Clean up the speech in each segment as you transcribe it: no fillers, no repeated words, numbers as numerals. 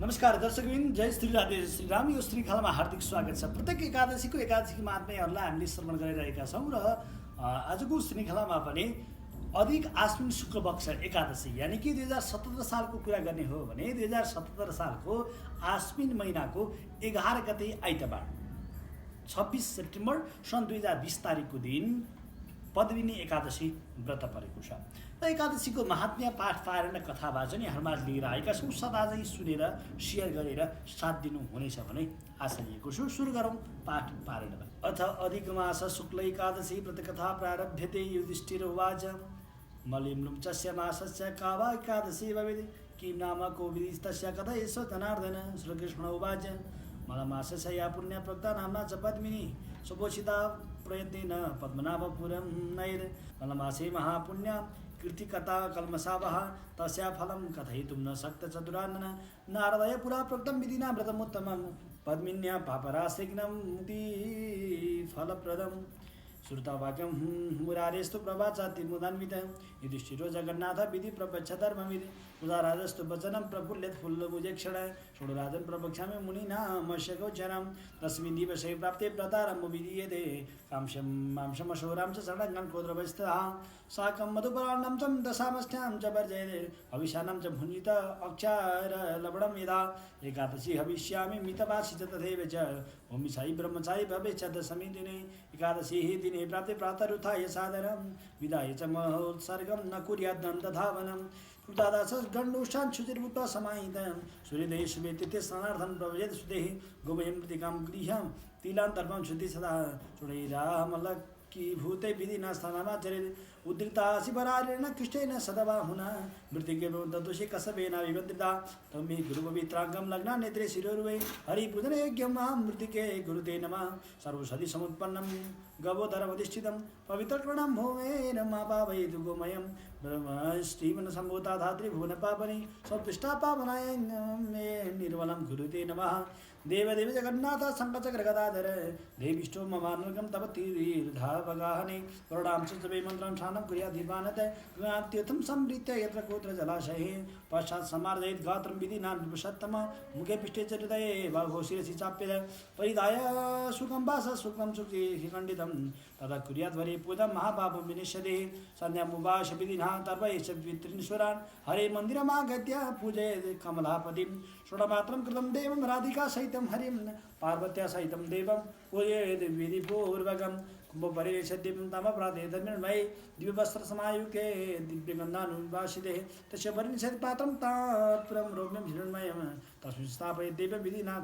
नमस्कार दर्शकबिन, जय श्री राधे श्रीराम। यो श्रृङ्खलामा हार्दिक स्वागत छ। प्रत्येक एकादशीको महात्म्यहरूलाई हामीले श्रवण गरिरहेका छौँ र आजको श्रृङ्खलामा पनि अधिक आश्विन शुक्ल पक्ष एकादशी यानि कि 2077 सालको कुरा गर्ने हो भने 2077 सालको आश्विन महिनाको 11 गते आइतबार 26 सेप्टेम्बर सन् 2020 तारिकको दिन पद्मिनी एकादशी व्रत परेको छ र एकादशीको महात्म्य पाठ पारायण कथा वाचन यहाँहरूमा लिएर आएका छौँ। सदा चाहिँ सुनेर सेयर गरेर साथ दिनु हुनेछ भने आशा लिएको छु। सुरु गरौँ पाठ पारायणमा। अथ अधिक मास शुक्ल एकादशी व्रतकथा प्रारभ्यते। युधिष्ठिर उवाच मलिम्लुं चस्य मासस्य का वा एकादशी भवेत् किं नाम कोविदस्तस्य कथयेषु जनार्दन। श्रीकृष्ण उवाच मलमासस्य या पुण्या प्रक्ता नाम्ना च पद्मिनी सुपोषिता प्रयत्नेन पद्मनाभपुरं नयेत्। मलमासे महापुण्या कीर्तिकथा कल्मषावः तस्या फलं कथयितुं न शक्त चतुरानन। नारदय पुरा प्रोक्तं विधिना व्रतमुत्तमं पद्मिन्या पापराशिघ्नं मुक्तिफलप्रदम्। श्रुतवाक्यं मुरारेस्तु प्रवाचातिमुदान्वित। युधिष्ठिरो जगन्नाथ विधि प्रपच्छ धर्मविधि। उदाराजस्तु वचनं प्रफुल्लित फुल्लभुजेक्षण। षोडराजन् प्रवक्ष्यामि मुनिनामश्यगोचरं। तस्मिन् दिवसे प्राप्ते व्रतारम्भो विधीयते। मांसमशोरां च षडङ्गं कोद्रवस्तः साकं मधुपरान्नं च दशामष्टां च वर्जयते। हविषाणां च भुञ्जित अक्षारलवणं यदा। एकादशी हविष्यामि मितवासी च तथैव च भूमिशायी ब्रह्मचारी भवेच्च दशमी दिने। एकादशी दिने प्राप्ते प्रातरुत्थाय सादरं विदाय च महोत्सर्गं न कुर्यात् दन्तधावनं। कृतादास गण्डुष्ठान् शुचिर्भूत्वा समाहितं सूर्योदये शुभे तीर्थे स्नानार्थं प्रव्रजेत् सुदेः। गोमयं मृत्तिकां गृह्यं तिलान्तर्पं शुद्धि सदा चूडैरामलक्कीभूते विधिना स्नानमाचरेत्। उद्धृता शिवरारेण कृष्णेन सदबाहुना मृत्तिकेदोषे कसबेन विवन्द्रिता। तं मे गुरुपवित्राङ्गं लग्ना नेत्रे शिरोरुवे। हरिपूजने यज्ञं मां मृत्तिके गुरुते नमः। सर्वसदि समुत्पन्नं गवोधरमधिष्ठितं पवित्रकर्णं भूमेन मा पावयतु गोमयं। ब्रह्मश्रीमन् सम्भूता धात्री भुवनपावनी संतुष्टा पावनाय मे निर्मलं गुरुते नमः। देवदेव जगन्नाथ शङ्खचक्रगदाधर देवीष्टो ममानुगं तव तीर्थावगाहने। वरुणां च वे मन्त्रं ध्यानं कुर्याद्दीपानत तीर्थं संवृत्य यत्र कोत्र जलाशये। पश्चात् समार्जयेत् गात्रं विधिना नृपसत्तम मुखे पृष्ठे च हृदये बाहो शिरसि चाप्येत्। परिधाय सुखं वास सुखं सुखिखण्डितं तदा कुर्याद्वरे पूजां महापापं विनिश्यते। सन्ध्यामुवाच विधिना तर्पयेत् पितॄन्स्वरान् हरे मन्दिरमागत्य पूजयेत् कमलापतिं। षोडमात्रं कृतं देवं राधिका सहितं हरिं पार्वत्या सहितं देवं पूजयेत् विधिपूर्वकं। कुम्भपरिवेशद्दीपं तामप्राते धर्मिर्मये दिव्यवस्त्रसमायुक्ते दिव्यगन्धानुवासिते। तस्य परिनिषेध पात्रं तात्पुरं रौप्यं हिरण्मयं तस्मिन् स्थापयेत् देवं विधिना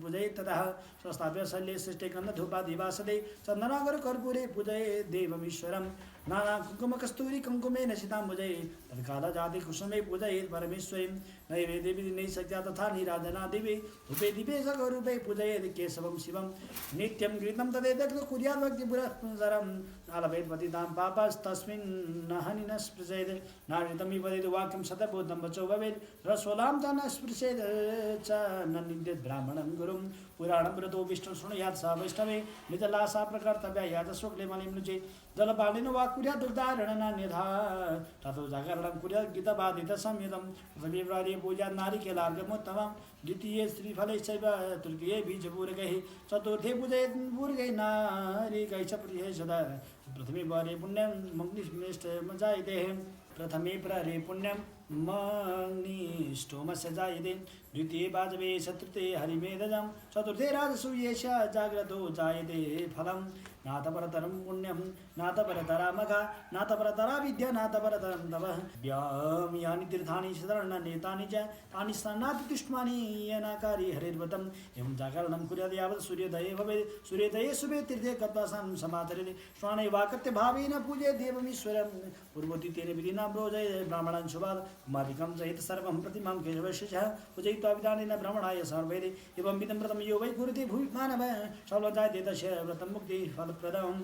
पूजयेत्। ततः संस्थाप्य शल्ये सृष्टे गन्धधूपादिवासदे चन्दनागरकर्पूरे पूजयेत् देवमीश्वरं। नानाकुङ्कुमकस्तूरी कुङ्कुमेन सिताम्बुजये तत्कालजाते कुसुमे पूजयेत् परमेश्वरीं। नैवेद्ये विधिनैः सज्जा तथा नीराजना दिवे धूपे दीपे सगरूपे पूजयेत् केशवं शिवं। नित्यं गीतं तदेतत् कुर्यात् भक्तिपुरस्सरम्। आलभेत् पतितां पापस्तस्मिन् न हनि न स्पृशेत्। नारितं वदेत् वाक्यं शतबोधं वचो भवेत्। रसोलां च न स्पृशेत् च न निन्द्येत् ब्राह्मणं गुरुं। पुराणं व्रतो विष्णु शृणुयात् स वैष्णवे निजलासा प्रकर्तव्या यात शुक्ले मलिम्लुचे। जलपालेन वा कुर्यात् दुग्धारणनान्यथा ततो जागरणं कुर्यात् गीतबाधित संयुतं। प्रथमे पूजा नारिकेलार्घ्यमुत्तमं द्वितीये श्रीफलैश्चैव तृतीये बीजपूरकैः चतुर्थे पूजयेत् पूरकैः नारिकैः च प्रिये सदा। प्रथमे वारे पुण्यं मग्निष्टोमस्य जायते। प्रथमे प्रहरे पुण्यं मग्निष्टोमस्य जायते। द्वितीये वाजवे तृतीये हरिमेधजं चतुर्थे राजसूयेश जाग्रतो जायते फलं। नाथपरतरं पुण्यं नाथपरतरा मघा नाथपरतरा विद्या नाथपरतरं तपः। यानि तीर्थानि शरणान्येतानि च तानि स्नानातिष्ठानि येनाकारि हरिर्व्रतम्। एवं जागरणं कुर्यात् यावत् सूर्योदये भवेत्। सूर्योदये शुभे तीर्थे गत्वा समाचरेत्। श्वाने वाकत्य भावेन पूजयेत् देवमीश्वरं। पूर्वोत्थितेन विधिना प्रोजयेत् ब्राह्मणान् शुभात्। कुमारिकं सहित सर्वं प्रतिमां केशवशेषः पूजयित्वा विधानेन ब्राह्मणाय समर्पयति। एवं विधं व्रतं यो वै कुरुते भुवि मानवः सबलं जायते तस्य व्रतं मुक्तिफलप्रदम्।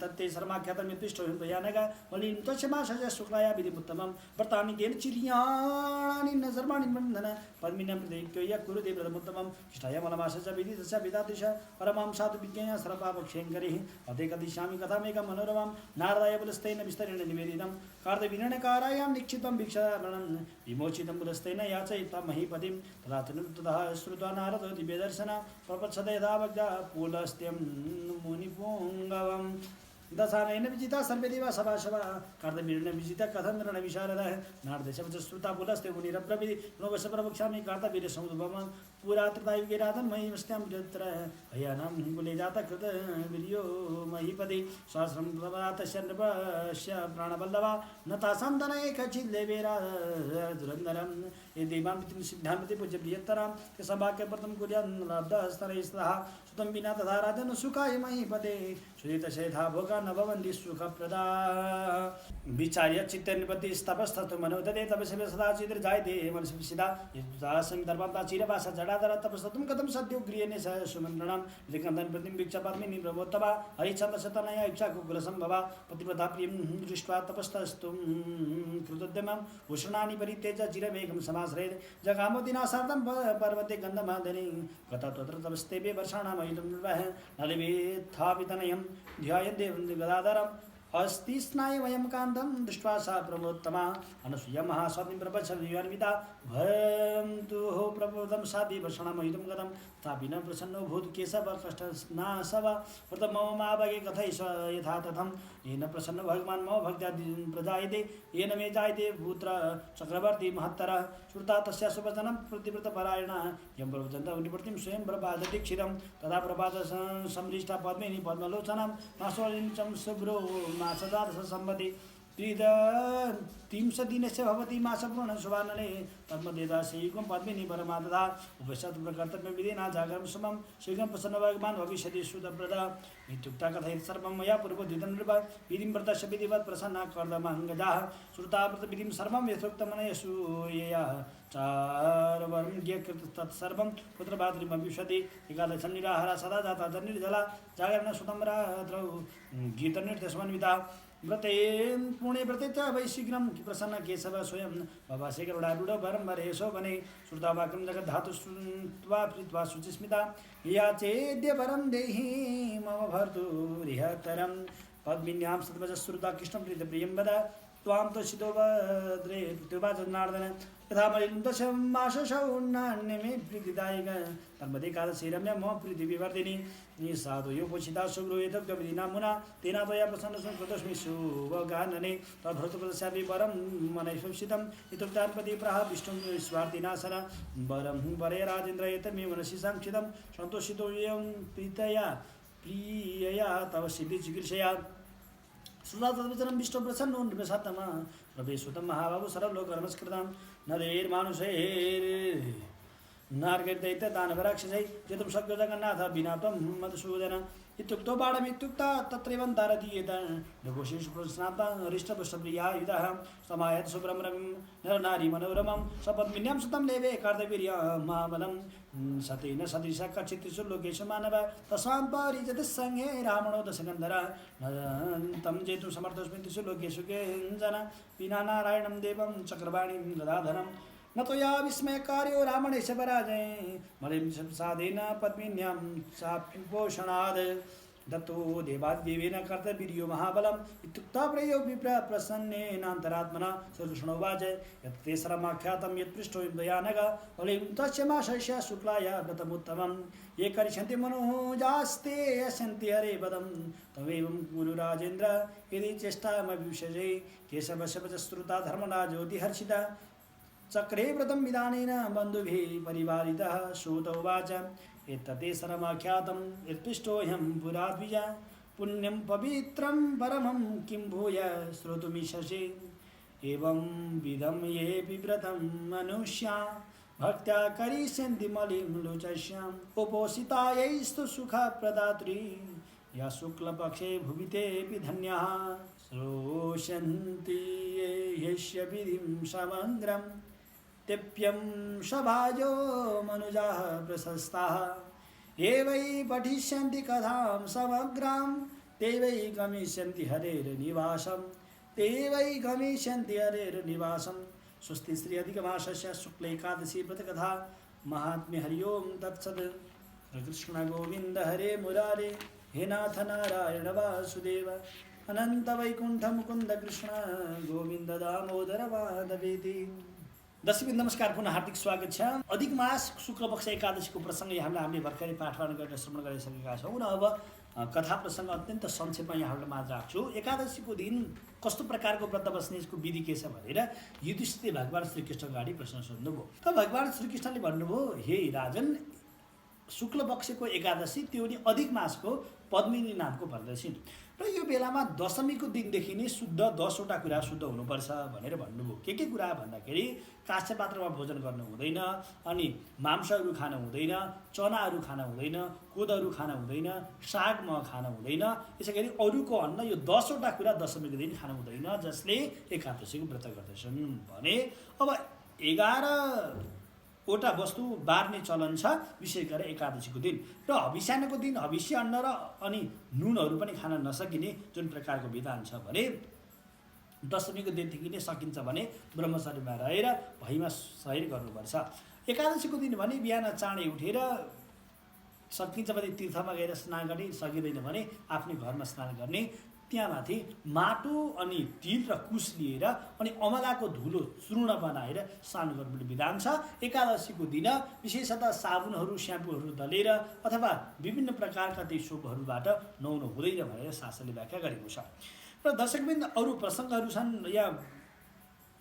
तत्ते सर्वाख्यातं यत्तिष्ठो यानग मलिनं तस्य मासस्य शुक्लाया विधिमुत्तमं। व्रतानि तेन चिर्याणि न सर्वाणि बन्धन पद्मिन्यां प्रतीक्यो यः कुरुते व्रतमुत्तमं। इष्टाय मलमासस्य विधि तस्य विधातिश परमां साधु विज्ञाय सर्वपापक्षयङ्करिः। अतेकदिशामि कथामेकं मनोरमां नारदाय पुलस्तेन विस्तरेण निवेदितं। कार्तवीर्यणकारायां निक्षिपं भिक्षारणं विमोचितं पुरस्तेन याचयित्वा महीपतिं तदा ततः श्रुत्वा नारदो दिव्यदर्शनं प्रपत्सते यथा भक्ता पुलस्त्यं मुनिपुङ्गवम् दशानयन विजिता सर्वे देवा सभाशवा कार्तवीर्येण विजिता कथं रणविशारदः नारदेशवच श्रुता पुलस्ते मुनिरब्रवीति नोवश प्रवक्ष्यामि कार्तवीर्यसमुद्भवं पुरा त्रितायुगेराधं महीमस्त्यां तत्र हयानां कुले जातः कृतवीर्यो महीपति सहस्रं प्रभातस्य नृपस्य प्राणवल्लभा न तासां दनये कचित् देवेरा दुरन्दरं ये देवां सिद्धान्ति पूज्य बृहत्तरां ते सभाक्यप्रतं कुर्यान् लब्धस्तरैः स्तः सुतं विना तथा राजन् सुखाय महीपते सुजितशेथा भोगा न भवन्ति सुखप्रदा विचार्य चित्तनिपतिस्तपस्तु मनोदते तपस्या सदा चिद्रजायते मनसंसिदा यदासंदर्भं चिरवासा जडाधर तपस्तुं कथं सद्यो गृहेण स सुमन्त्रणां विकन्दन् प्रतिं भिक्षापात्मिनी प्रभोत्तमा हरिचन्द्रशतनया इच्छाकुकुलसम्भवा पतिप्रता प्रियं दृष्ट्वा तपस्तस्तुं कृतोद्यमं भूषणानि परित्यज्य चिरमेघं समाश्रयेत् जगामोदिनासार्धं पर्वते गन्धमादने गता तत्र तपस्तेभ्य वर्षाणामयुतं निर्वह नलिवेत्थापितनयं ध्यायन् देवं गदाधरम् अस्ति स्नायुमयं कान्तं दृष्ट्वा सा प्रभोत्तमा अनसूया महास्वामिं प्रपच्छ विवान्विता भयन्तु प्रबोधं सा विभर्षणमहितं गतं तथापि न प्रसन्नो भूत् केशव कष्टनाशव व्रतं मम माभगे कथयिष यथा तथं येन प्रसन्नो भगवान् मम भक्त्या प्रजायते येन मे जायते पुत्र चक्रवर्ती महत्तरः श्रुता तस्या सुवचनं प्रतिव्रतपरायणः यं प्रवचन्तः निवृत्तिं स्वयं प्रपादति क्षीरं तदा प्रपाद संलिष्टा पद्मिनी पद्मलोचनं मासोलिचं शुभ्रो मासदासम्बति त्रिंशदिनस्य भवति मासपूर्ण सुवर्णने तन्मदेदा शीघ्रं पद्मिनी परमादधा उपशत् प्रकर्तव्यं विधिना जागरं समं शीघ्रं प्रसन्न भगवान् भविष्यति सुदप्रदा इत्युक्ता कथयति सर्वं मया पूर्वोदितं नृप विधिं व्रतस्य विधिवत् प्रसन्ना कर्दमहङ्गजाः श्रुता व्रतविधिं सर्वं यथोक्तमनयसूयया चारवर्ग्य तत्सर्वं पुत्रभातृमभिषति एकादशं निराहारा सदा जाता जनिर्जला जागरण सुतं रात्रौ गीतनिर्दशमन्विता व्रते पुणे व्रते च वै शीघ्रं प्रसन्न केशव स्वयं भवासे गरुडारूढो वरं वरे शोभने श्रुतावाक्यं जगद्धातुस्त्वा प्रीत्वा शुचिस्मिता याचेद्य वरं देहि मम भर्तुरिहतरं पद्मिन्यां सद्वजश्रुता कृष्णं प्रीतप्रियं वद त्वां तोषितो वद्रे प्रत्युवाचनार्दन यथा मलिनं दशमाशशौ नान्यमे प्रीतिदायक तन्मदेकादशी रम्या मम प्रीतिविवर्धिनी साधुयोपोषिता सुगृहीतव्यविधिना मुना तेना त्वया प्रसन्नसंकृतोऽस्मि शुभगानने तद्भृतप्रदस्यापि वरं मनैश्वसितम् इत्युक्तान्पति प्राह विष्णुं स्वार्थिनाशन वरं वरे राजेन्द्र एतन्मे मनसि सांक्षितं सन्तोषितोऽयं प्रियया तव सिद्धिचिकीर्षया श्रुता तद्वचनं विष्णुप्रसन्नो नृपसात्तमा प्रवेशुतं महाबाहु सर्वलोकनमस्कृतं नरेर्मानुषैर् नार्गैर्दैत्यदानवराक्षसैः जेतुं शक्यो जगन्नाथ विना त्वं मधुसूदन इत्युक्तो बाणमित्युक्ता तत्रैवन्तारदीयत नृगोशीशुप्रस्नाता हरिष्टपुष्पप्रियायुधः समायत शुभ्रं रविं नरनारी मनोरमं सपद्मिन्यां सुतं लेवे कार्तवीर्यमाबलं सतेन सदृशः कच्चित्तिषु लोकेषु मानव तस्मां परिजतसंगे रावणो दशकन्धरः तं जेतुं समर्थोऽस्मि तिषु लोकेषु केञ्चन विना नारायणं देवं चक्रवाणीं गदाधरं न त्वया विस्मयकार्यो रावणेश पराजये मलिं साधेन पद्मिन्यां चाप्युपोषणाद् दत्तो देवाद्देवेन कर्तवीर्यो महाबलम् इत्युक्ता प्रयो विप्रसन्नेनान्तरात्मना श्रीकृष्णोवाच यत् ते सर्वमाख्यातं यत्पृष्ठो दयानग बलिं तस्य माशस्य शुक्लाय व्रतमुत्तमं ये करिष्यन्ति मनोजास्ते यस्यन्ति हरे पदं तमेवं कुरु राजेन्द्र यदि चेष्टामभिषजे केशवस्य श्रुता धर्मराजोतिहर्षिता चक्रे व्रतं विधानेन बन्धुभिः परिवारितः सूत उवाच एतते सर्वमाख्यातं यत्पृष्टोऽहं पुरा द्विज पुण्यं पवित्रं परमं किं भूय श्रोतुमिच्छसि एवं विधं येऽपि व्रतं मनुष्या भक्त्या करिष्यन्ति मलिं लोचस्याम् उपोषितायैस्तु सुखप्रदात्री या शुक्लपक्षे भुवि तेऽपि धन्याः श्रोष्यन्ति ह्यस्य विधिं समग्रम् तेप्यं सभाजो मनुजाः प्रशस्ताः ये वै पठिष्यन्ति कथां समग्रां ते वै गमिष्यन्ति हरेर्निवासं ते वै गमिष्यन्ति हरेर्निवासं स्वस्ति श्री अधिकमासस्य शुक्ल एकादशी व्रतकथा महात्म्य हरि ओं तत्सत् कृष्ण गोविंद हरे मुरारे हे नाथ नारायण वासुदेव अनन्त वैकुण्ठ मुकुन्द कृष्ण गोविन्द दामोदर माधवेति। दर्शकबिन नमस्कार, पुनः हार्दिक स्वागत छ। अधिक मास शुक्लपक्ष एकादशीको प्रसङ्ग यहाँलाई हामीले भर्खरै पाठन गरेर श्रवण गरिसकेका छौँ र अब कथा प्रसङ्ग अत्यन्त संक्षेपमा यहाँहरूलाई माझ राख्छु। एकादशीको दिन कस्तो प्रकारको व्रत बस्ने यसको विधि के छ भनेर युधिष्ठिरले भगवान श्रीकृष्ण अगाडि प्रश्न सोध्नुभयो। त भगवान श्रीकृष्णले भन्नुभयो, हे राजन, शुक्लपक्षको एकादशी त्यो नि अधिक मासको पद्मिनी नामको पर्दछिन् र यो बेलामा दशमीको दिनदेखि नै शुद्ध 10वटा कुरा शुद्ध हुनुपर्छ भनेर भन्नुभयो। के कुरा भन्दाखेरि काँस्य पात्रमा भोजन गर्नु हुँदैन, अनि मांसहरू खान हुँदैन, चनाहरू खान हुँदैन, कोदहरू खान हुँदैन, साग मह खान हुँदैन, यसै गरी अरूको अन्न, यो 10वटा कुरा दशमीको दिन खान हुँदैन जसले एकादशीको व्रत गर्दछन् भने। अब 11वटा वस्तु बार्ने चलन छ, विशेष गरेर एकादशीको दिन। र हविष्यान्नको दिन हविष्य अन्न र अनि नुनहरू पनि खान नसकिने जुन प्रकारको विधान छ भने दशमीको दिनदेखि नै सकिन्छ भने ब्रह्मचर्यमा रहेर भैमा सहिर गर्नुपर्छ। एकादशीको दिन भने बिहान चाँडै उठेर सकिन्छ भने तीर्थमा गएर स्नान गर्ने, सकिँदैन भने आफ्नै घरमा स्नान गर्ने, त्यहाँमाथि माटो अनि तिल र कुश लिएर अनि अमलाको धुलो चूर्ण बनाएर स्नान गर्नुपर्ने विधान छ। एकादशीको दिन विशेषतः साबुनहरू, स्याम्पूहरू दलेर अथवा विभिन्न प्रकारका ती सोपहरूबाट नुहाउनु हुँदैन भनेर शास्त्रले व्याख्या गरेको छ। र दर्शकबिन अरू प्रसङ्गहरू छन्, या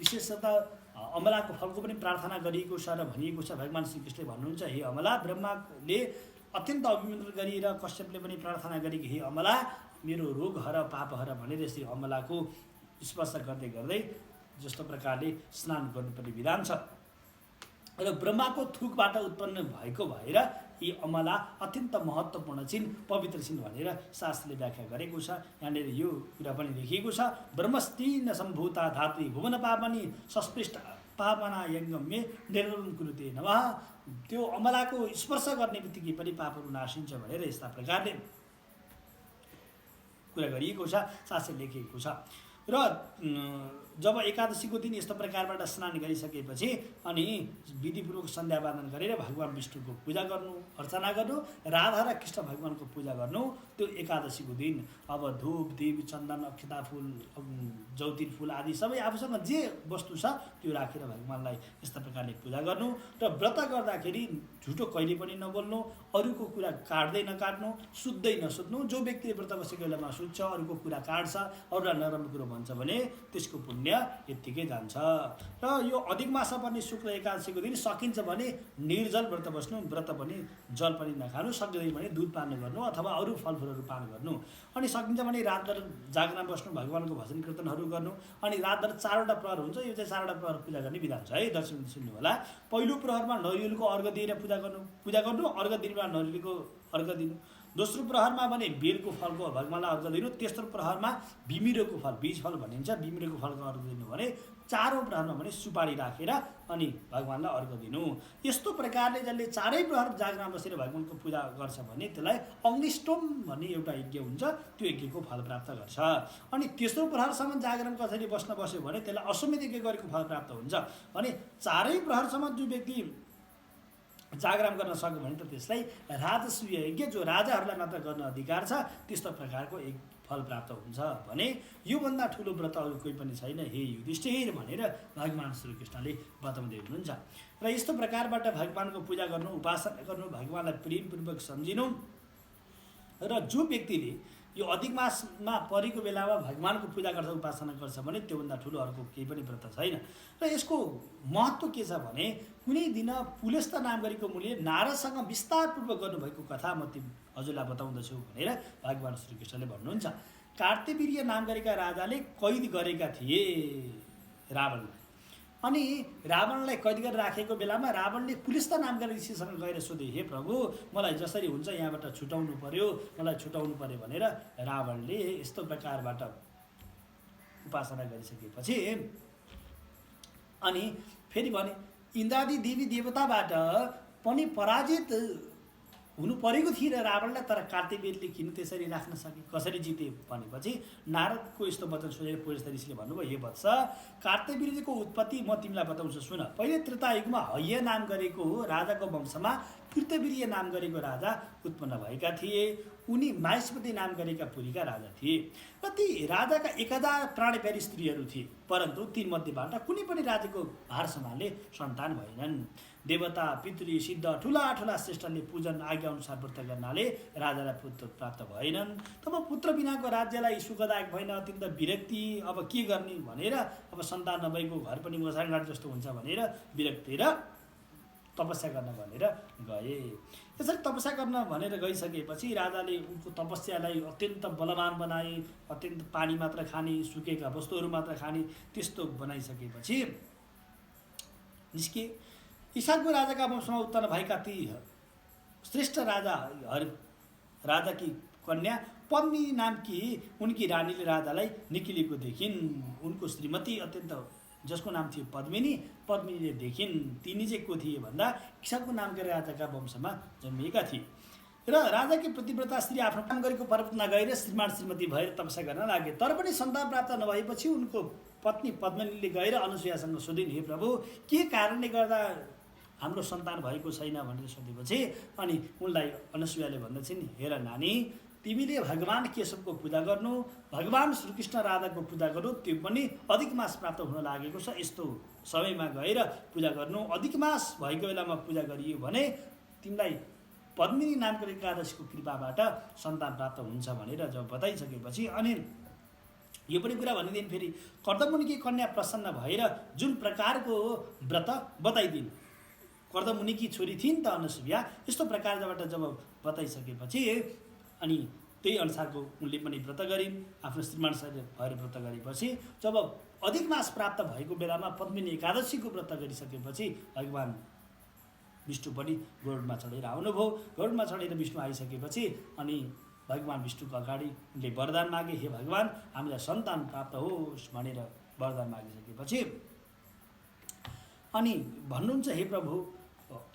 विशेषतः अमलाको फलको पनि प्रार्थना गरिएको छ र भनिएको छ। भगवान श्रीकृष्णले भन्नुहुन्छ, हे अमला, ब्रह्माले अत्यन्त अभिमन्त्रण गरिएर कश्यपले पनि प्रार्थना गरेको, हे अमला, मेरो रोग हर पाप हर भनेर यसरी अमलाको स्पर्श गर्दै गर्दै जस्तो प्रकारले स्नान गर्नुपर्ने विधान छ। र ब्रह्माको थुकबाट उत्पन्न भएको भएर यी अमला अत्यन्त महत्त्वपूर्ण छिन्, पवित्र छिन् भनेर शास्त्रले व्याख्या गरेको छ। यहाँनिर यो कुरा पनि लेखिएको छ, ब्रह्मस्तीन सम्भूता धात्री भुवन पावनी सस्पृष्ट पावना यज्ञम्य निर्मलम कुरुते नमः। त्यो अमलाको स्पर्श गर्ने बित्तिकै पनि पापहरू नाशिन्छ भनेर यस्ता प्रकारले कुरा गरिएको छ, शास्त्र लेखिएको छ। र जब एकादशीको दिन यस्तो प्रकारबाट स्नान गरिसकेपछि अनि विधिपूर्वक सन्ध्यावन्दन गरेर भगवान विष्णुको पूजा गर्नु, अर्चना गर्नु, राधा र कृष्ण भगवानको पूजा गर्नु। त्यो एकादशीको दिन अब धूप दीप चन्दन अक्षता फुल जौतिर फुल आदि सबै आफूसँग जे वस्तु छ त्यो राखेर भगवानलाई यस्ता प्रकारले पूजा गर्नु। र व्रत गर्दाखेरि झुटो कहिले पनि नबोल्नु, अरूको कुरा काट्दै नकाट्नु, सुत्दै नसुत्नु। जो व्यक्तिले व्रत बसेको बेलामा सुत्छ, अरूको कुरा काट्छ, अरूलाई नराम्रो कुरो भन्छ भने त्यसको पुण्य यत्तिकै जान्छ। र यो अधिक मासमा पर्ने शुक्ल एकादशीको दिन सकिन्छ भने निर्जल व्रत बस्नु, व्रत पनि जल पनि नखानु, सक्दैन भने दुध पान गर्नु अथवा अरू फलफुलहरू पान गर्नु। अनि सकिन्छ भने रातभर जागरण बस्नु, भगवानको भजन कीर्तनहरू गर्नु। अनि रातभर 4वटा प्रहर हुन्छ, यो चाहिँ 4वटा प्रहर पूजा गर्ने विधान छ है। दर्शक सुन्नु होला, पहिलो प्रहरमा नरिवलको अर्घ दिएर पूजा गर्नु, अर्घ दिनमा नरिवलको अर्घ दिनु। दोस्रो प्रहरमा भने बेलको फलको भगवानलाई अर्घ दिनु। तेस्रो प्रहरमा बिमिरोको फल, बीज फल भनिन्छ, बिमिरोको फलको अर्घ दिनु भने। 4औं प्रहरमा भने सुपारी राखेर अनि भगवानलाई अर्घ दिनु। यस्तो प्रकारले जसले 4 प्रहर जागरण बसेर भगवानको पूजा गर्छ भने त्यसलाई अग्निष्टोम भन्ने एउटा यज्ञ हुन्छ, त्यो यज्ञको फल प्राप्त गर्छ। अनि तेस्रो प्रहरसम्म जागरण कसैले बस्यो भने त्यसलाई अश्वमेध यज्ञ गरेको फल प्राप्त हुन्छ भने 4 प्रहरसम्म जो व्यक्ति जागरण गर्न सक्यो भने त त्यसलाई राजसूय यज्ञ, जो राजाहरूलाई मात्र गर्न अधिकार छ, त्यस्तो प्रकारको एक फल प्राप्त हुन्छ भने योभन्दा ठुलो व्रत अरू कोही पनि छैन हे युधिष्ठिर भनेर भगवान श्रीकृष्णले बताउँदै हुनुहुन्छ। र यस्तो प्रकारबाट भगवानको पूजा गर्नु, उपासना गर्नु, भगवानलाई प्रेमपूर्वक सम्झिनु। र जो व्यक्तिले यो अधिक मासमा परेको बेलामा भगवानको पूजा गर्छ, उपासना गर्छ भने त्योभन्दा ठुलो अर्को केही पनि व्रत छैन। र यसको महत्त्व के छ भने कुनै दिन पुलस्त्य नाम गरेको मुनिले नारदसँग विस्तारपूर्वक गर्नुभएको कथा म हजुरलाई बताउँदछु भनेर भगवान श्रीकृष्णले भन्नुहुन्छ। कार्तवीर्य नाम गरेका राजाले कैद गरेका थिए रावणलाई। अनि रावणलाई कैद गरेर राखेको बेलामा रावणले पुलस्त्य नाम गरेर ऋषिसँग गएर सोधे, हे प्रभु, मलाई जसरी हुन्छ यहाँबाट छुटाउनु पर्यो, मलाई छुटाउनु पर्यो भनेर रावणले यस्तो प्रकारबाट उपासना गरिसकेपछि अनि फेरि भने इन्द्रादि देवी देवताबाट पनि पराजित हुनु परेको थियो र रावणलाई, तर कार्तवीर्यले किन त्यसरी राख्न सके, कसरी जिते भनेपछि नारदको यस्तो वचन सुनेर पुलस्त्य ऋषिले भन्नुभयो, हे वत्स, कार्तवीर्यको उत्पत्ति म तिमीलाई बताउँछु सुन। पहिले त्रेता युगमा हय नाम गरेको राजाको वंशमा कृतवीर्य नाम गरेको राजा उत्पन्न भएका थिए। उनी माहेश्वती नाम गरेका पुरीका राजा थिए र ती राजाका 1000 प्राणप्यारी स्त्रीहरू थिए, परन्तु तीमध्येबाट कुनै पनि राजाको भार सम्हाल्ने सन्तान भएनन्। देवता पितृ सिद्ध ठुला ठुला श्रेष्ठले पूजन आज्ञाअनुसार व्रत गर्नाले राजालाई पुत्र प्राप्त भएनन्। तब पुत्र बिनाको राज्यलाई सुखदायक भएन, अत्यन्त विरक्ति, अब के गर्ने भनेर, अब सन्तान नभएको घर पनि मसानघाट जस्तो हुन्छ भनेर विरक्ति र तपस्या गर्न भनेर गए। यसरी तपस्या गर्न भनेर गइसकेपछि राजाले उनको तपस्यालाई अत्यन्त बलवान बनाए। अत्यन्त पानी मात्र खाने, सुकेका वस्तुहरू मात्र खाने, त्यस्तो बनाइसकेपछि निस्के। इसाकको राजाका वंशमा उत्पन्न भएका ती श्रेष्ठ राजाकी कन्या पद्मिनी नामकी उनकी रानीले राजालाई निकिलेको देखिन्। उनको श्रीमती अत्यन्त, जसको नाम थियो पद्मिनीले देखिन्। तिनी चाहिँ को थिए भन्दा इसाकको नामका राजाका वंशमा जन्मिएका थिए र राजाकी प्रतिव्रता स्त्री आफ्नो काम गरेको पर्वत नगएर श्रीमान श्रीमती भएर तपस्या गर्न लागे। तर पनि सन्तान प्राप्त नभएपछि उनको पत्नी पद्मिनीले गएर अनुसुयासँग सोधिन्, हे प्रभु, के कारणले गर्दा हाम्रो सन्तान भएको छैन भनेर सोधेपछि अनि उनलाई अनुसुयाले भन्दछिन्, हेर नानी, तिमीले भगवान केशवको पूजा गर्नु, भगवान श्रीकृष्ण राधाको पूजा गर्नु, त्यो पनि अधिक मास प्राप्त हुन लागेको छ। यस्तो समयमा गएर पूजा गर्नु, अधिक मास भएको बेलामा पूजा गरियो भने तिमीलाई पद्मिनी नामको एकादशीको कृपाबाट सन्तान प्राप्त हुन्छ भनेर जब बताइसकेपछि अनि यो पनि कुरा भनिदिन्। फेरि कर्दमुनिकी कन्या प्रसन्न भएर जुन प्रकारको व्रत बताइदिन्, कर्दमुनिकी छोरी थिइन् त अनुसुया, यस्तो प्रकारबाट जब बताइसकेपछि अनि त्यही अनुसारको उनले पनि व्रत गरिन्। आफ्नो श्रीमान भएर व्रत गरेपछि जब अधिक मास प्राप्त भएको बेलामा पद्मिनी एकादशीको व्रत गरिसकेपछि भगवान् विष्णु पनि गरुडमा चढेर आउनुभयो। गरुडमा चढेर विष्णु आइसकेपछि अनि भगवान् विष्णुको अगाडि उनले वरदान मागे, हे भगवान्, हामीलाई सन्तान प्राप्त होस् भनेर वरदान मागिसकेपछि अनि भन्नुहुन्छ, हे प्रभु,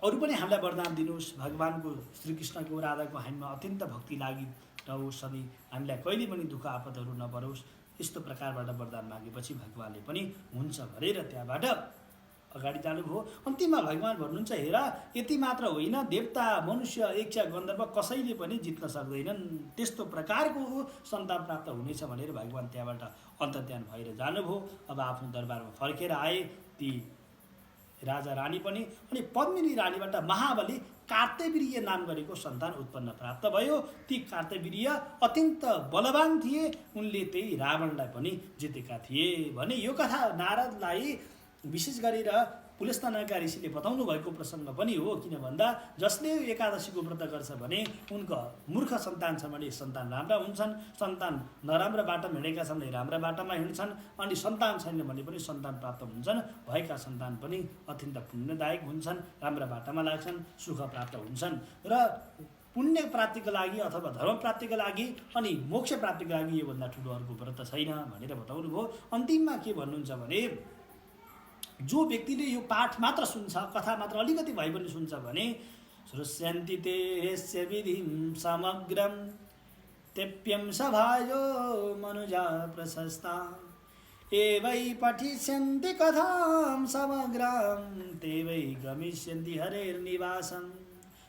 अरू पनि हामीलाई वरदान दिनुहोस्, भगवानको श्रीकृष्णको राधाको हामीमा अत्यन्त भक्ति लागिरहोस्, सधैँ हामीलाई कहिले पनि दुःख आपदहरू नपरोस्। यस्तो प्रकारबाट वरदान मागेपछि भगवानले पनि हुन्छ भनेर त्यहाँबाट अगाडि जानुभयो। अन्तिममा भगवान् भन्नुहुन्छ, हेर, यति मात्र होइन, देवता, मनुष्य, यक्ष, गन्धर्व कसैले पनि जित्न सक्दैनन्, त्यस्तो प्रकारको सन्तान प्राप्त हुनेछ भनेर भगवान् त्यहाँबाट अन्तर्ध्यान भएर जानुभयो। अब आफ्नो दरबारमा फर्केर आए ती राजा रानी पनि, अनि पद्मिनी रानीबाट महाबली कार्तवीर्य नाम गरेको सन्तान उत्पन्न प्राप्त भयो। ती कार्तवीर्य अत्यन्त बलवान थिए, उनले त्यही रावणलाई पनि जितेका थिए भने यो कथा नारदलाई विशेष गरेर पुलस्तानका ऋषिले बताउनु भएको प्रसङ्ग पनि हो। किन भन्दा जसले एकादशीको व्रत गर्छ भने उनको मूर्ख सन्तान छ भने सन्तान राम्रा हुन्छन्, सन्तान नराम्रो बाटोमा हिँडेका छन् भने राम्रा बाटोमा हिँड्छन्, अनि सन्तान छैन भने पनि सन्तान प्राप्त हुन्छन्, भएका सन्तान पनि अत्यन्त पुण्यदायक हुन्छन्, राम्रा बाटोमा लाग्छन्, सुख प्राप्त हुन्छन्। र पुण्य प्राप्तिको लागि अथवा धर्म प्राप्तिको लागि अनि मोक्ष प्राप्तिको लागि योभन्दा ठुलो अर्को व्रत छैन भनेर बताउनु भयो। अन्तिममा के भन्नुहुन्छ भने जो व्यक्तिले यो पाठ मात्र सुन्छ, कथा मात्र अलिकति भए पनि सुन्छ भने श्रुष्यन्ति ते हेस्य विधिं समग्रं तेप्यं सभायो मनुजा प्रशस्ता एवै पठिष्यन्ति कथां समग्रं ते वै गमिष्यन्ति हरेर्निवासम्।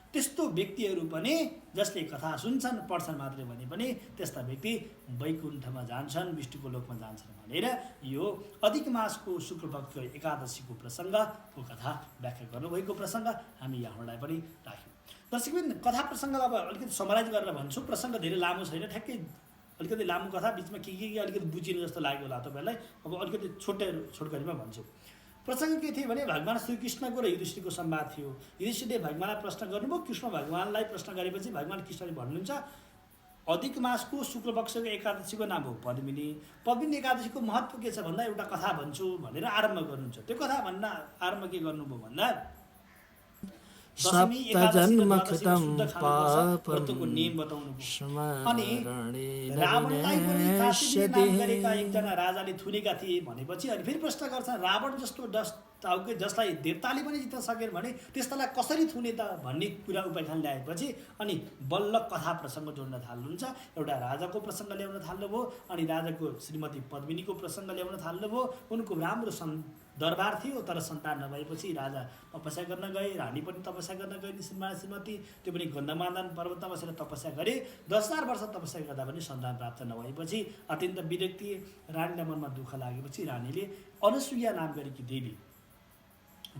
त्यस्तो व्यक्तिहरू पनि जसले कथा सुन्छन्, पढ्छन् मात्रै भने पनि त्यस्ता व्यक्ति वैकुण्ठमा जान्छन्, विष्णुको लोकमा जान्छन् भनेर यो अधिक मासको शुक्लपक्षको एकादशीको प्रसङ्गको कथा व्याख्या गर्नुभएको प्रसङ्ग हामी यहाँलाई पनि राख्यौँ। दर्शकबिन, कथा प्रसङ्गलाई अब अलिकति समराइज गरेर भन्छु। प्रसङ्ग धेरै लामो छैन, ठ्याक्कै अलिकति लामो कथा, बिचमा के अलिकति बुझिनु जस्तो लाग्यो होला तपाईँहरूलाई। अब अलिकति छोटकरीमा भन्छु। प्रसङ्ग के थियो भने भगवान् श्रीकृष्णको र युधिष्ठिरको संवाद थियो। युधिष्ठिरले भगवानलाई प्रश्न गर्नुभयो, कृष्ण भगवानलाई प्रश्न गरेपछि भगवान् कृष्णले भन्नुहुन्छ, अधिक मासको शुक्लपक्षको एकादशीको नाम हो पद्मिनी। पद्मिनी एकादशीको महत्त्व के छ भन्दा एउटा कथा भन्छु भनेर आरम्भ गर्नुहुन्छ। त्यो कथा भन्न आरम्भ के गर्नुभयो भन्दा दशमी एकादशी व्रतको नियम बताउनु भयो। अनि रावणलाई पनि काशीले नाम गरेका एकजना राजाले थुनेका थिए भनेपछि अनि फेरि प्रश्न गर्छन्, रावण जस्तो जसलाई देवताले पनि जित्न सकेन भने त्यस्तालाई कसरी थुने त भन्ने कुरा उपाख्यान ल्याएपछि अनि बल्ल कथा प्रसङ्ग जोड्न थाल्नुहुन्छ। एउटा राजाको प्रसङ्ग ल्याउन थाल्नुभयो, अनि राजाको श्रीमती पद्मिनीको प्रसङ्ग ल्याउन थाल्नुभयो, उनको राम्रो दरबार थियो तर सन्तान नभएपछि राजा तपस्या गर्न गए, रानी पनि तपस्या गर्न गए श्रीमान श्रीमती, त्यो पनि गन्धमादन पर्वतमा बसेर तपस्या गरे। 10,000 वर्ष तपस्या गर्दा पनि सन्तान प्राप्त नभएपछि अत्यन्त विरक्ति, रानीलाई मनमा दुःख लागेपछि रानीले अनुसुया नाम गरेकी देवी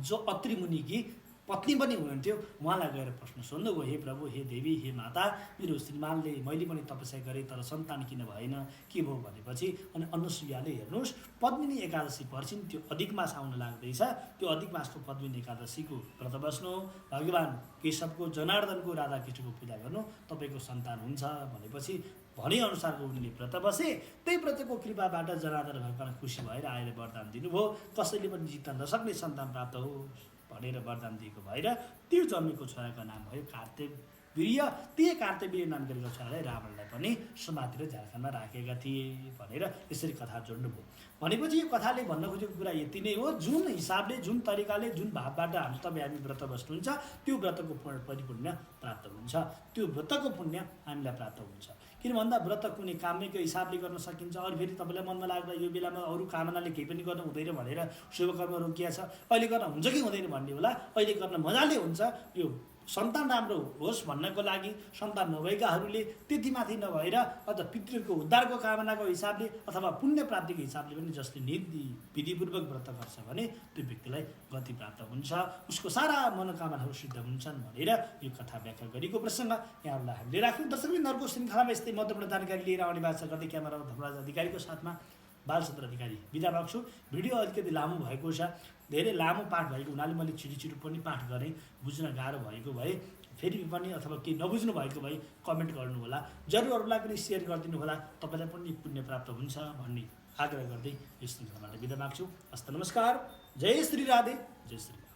जो अत्रि मुनिकी पत्नी पनि हुनुहुन्थ्यो उहाँलाई गएर प्रश्न सोध्नुभयो, हे प्रभु, हे देवी, हे माता, मेरो श्रीमानले मैले पनि तपस्या गरेँ तर सन्तान किन भएन, के भयो भनेपछि अनि अनुसुयाले हेर्नुहोस् पद्मिनी एकादशी पर्छिन्, त्यो अधिक मास आउन लाग्दैछ, त्यो अधिक मासको पद्मिनी एकादशीको व्रत बस्नु, भगवान् केशवको जनार्दनको राधा कृष्णको पूजा गर्नु, तपाईँको सन्तान हुन्छ भनेपछि भनेअनुसारको उनले व्रत बसे। त्यही व्रतको कृपाबाट जनार्दन भगवान् खुसी भएर आएर वरदान दिनुभयो, कसैले पनि जित्न नसक्ने सन्तान प्राप्त होस् भनेर वरदान दिएको भएर त्यो जन्मेको छोराको नाम भयो कार्तवीर्य। त्यही कार्तवीर्य नाम गरेको छोरालाई रावणलाई पनि समातेर झारखण्डमा राखेका थिए भनेर यसरी कथा जोड्नुभयो। भनेपछि यो कथाले भन्न खोजेको कुरा यति नै हो, जुन हिसाबले, जुन तरिकाले, जुन भावबाट हामी व्रत बस्नुहुन्छ त्यो व्रतको परिपुण्य प्राप्त हुन्छ, त्यो व्रतको पुण्य हामीलाई प्राप्त हुन्छ। किन भन्दा व्रत कुनै कामको हिसाबले गर्न सकिन्छ, अरू फेरि तपाईँलाई मनमा लाग्दा यो बेलामा अरू कामनाले केही पनि गर्न हुँदैन भनेर शुभकर्म रोकिया छ, अहिले गर्न हुन्छ कि हुँदैन भन्ने होला, अहिले गर्न मजाले हुन्छ। यो सन्तान राम्रो होस् भन्नको लागि सन्तान नभएकाहरूले त्यति माथि नभएर अझ पितृको उद्धारको कामनाको हिसाबले अथवा पुण्य प्राप्तिको हिसाबले पनि जसले विधिपूर्वक व्रत गर्छ भने त्यो व्यक्तिलाई गति प्राप्त हुन्छ, उसको सारा मनोकामनाहरू सिद्ध हुन्छन् भनेर यो कथा व्याख्या गरेको प्रसङ्ग यहाँहरूलाई हामीले राख्यौँ। दर्शकवृन्दहरूको श्रृङ्खलामा यस्तै महत्त्वपूर्ण जानकारी लिएर आउने बाचा गर्दै क्यामेरा धर्मराज अधिकारीको साथमा बालचन्द्र अधिकारी बिदा राख्छु। भिडियो अलिकति लामो भएको छ, धेरै लामो पाठ भएको हुनाले मैले छिटो पनि पाठ गरेँ, बुझ्न गाह्रो भएको भए फेरि पनि अथवा केही नबुझ्नु भएको भए कमेन्ट गर्नुहोला, जरुर अरूलाई पनि सेयर गरिदिनु होला, तपाईँलाई पनि पुण्य प्राप्त हुन्छ भन्ने आग्रह गर्दै यो श्रृङ्खलाबाट बिदा माग्छु। हस्त नमस्कार, जय श्री राधे, जय श्री।